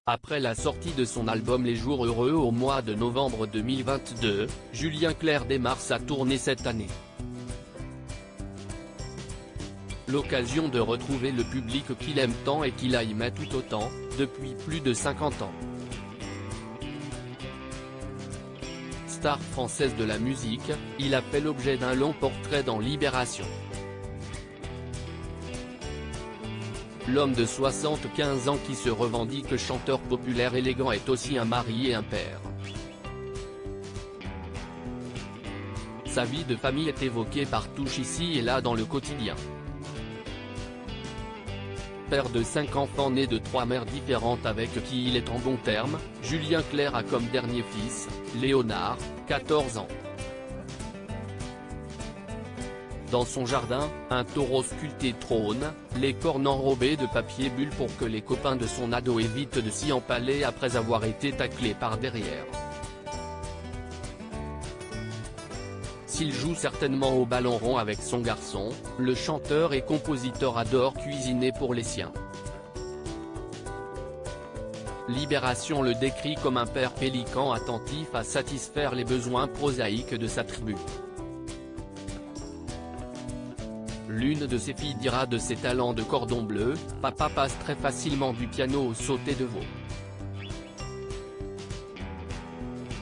Après la sortie de son album Les Jours Heureux au mois de novembre 2022, Julien Clerc démarre sa tournée cette année. L'occasion de retrouver le public qu'il aime tant et qu'il aimait tout autant, depuis plus de 50 ans. Star française de la musique, il a fait l'objet d'un long portrait dans Libération. L'homme de 75 ans qui se revendique chanteur populaire élégant est aussi un mari et un père. Sa vie de famille est évoquée par touche ici et là dans le quotidien. Père de 5 enfants nés de 3 mères différentes avec qui il est en bons termes, Julien Clerc a comme dernier fils, Léonard, 14 ans. Dans son jardin, un taureau sculpté trône, les cornes enrobées de papier bulle pour que les copains de son ado évitent de s'y empaler après avoir été taclés par derrière. S'il joue certainement au ballon rond avec son garçon, le chanteur et compositeur adore cuisiner pour les siens. Libération le décrit comme un père pélican attentif à satisfaire les besoins prosaïques de sa tribu. L'une de ses filles dira de ses talents de cordon bleu, « Papa passe très facilement du piano au sauté de veau ».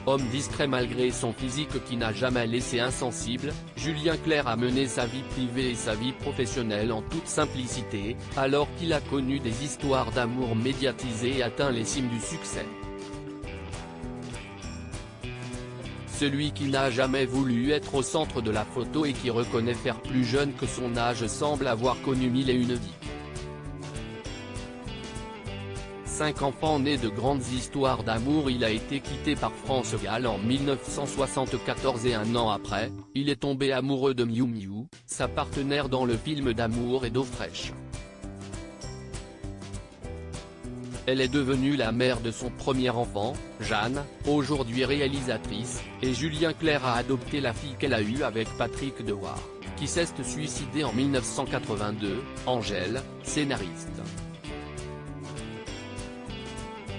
Homme discret malgré son physique qui n'a jamais laissé insensible, Julien Clerc a mené sa vie privée et sa vie professionnelle en toute simplicité, alors qu'il a connu des histoires d'amour médiatisées et atteint les cimes du succès. Celui qui n'a jamais voulu être au centre de la photo et qui reconnaît faire plus jeune que son âge semble avoir connu mille et une vies. 5 enfants nés de grandes histoires d'amour. Il a été quitté par France Gall en 1974 et un an après, il est tombé amoureux de Miu Miu, sa partenaire dans le film d'amour et d'eau fraîche. Elle est devenue la mère de son premier enfant, Jeanne, aujourd'hui réalisatrice, et Julien Clerc a adopté la fille qu'elle a eue avec Patrick Dewar, qui s'est suicidé en 1982, Angèle, scénariste.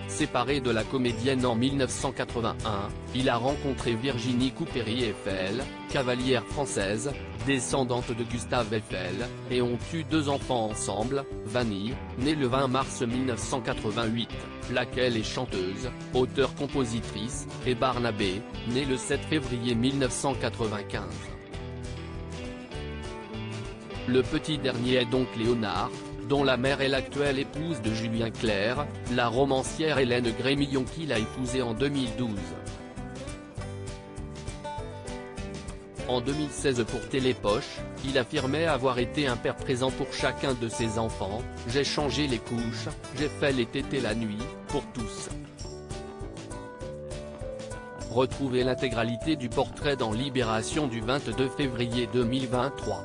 Séparé de la comédienne en 1981, il a rencontré Virginie Coupéry-Eiffel, cavalière française, descendante de Gustave Eiffel, et ont eu 2 enfants ensemble, Vanille, née le 20 mars 1988, laquelle est chanteuse, auteure-compositrice, et Barnabé, né le 7 février 1995. Le petit dernier est donc Léonard, dont la mère est l'actuelle épouse de Julien Clerc, la romancière Hélène Grémillon qu'il a épousée en 2012. En 2016 pour Télépoche, il affirmait avoir été un père présent pour chacun de ses enfants, « J'ai changé les couches, j'ai fait les tétés la nuit, pour tous ». Retrouvez l'intégralité du portrait dans Libération du 22 février 2023.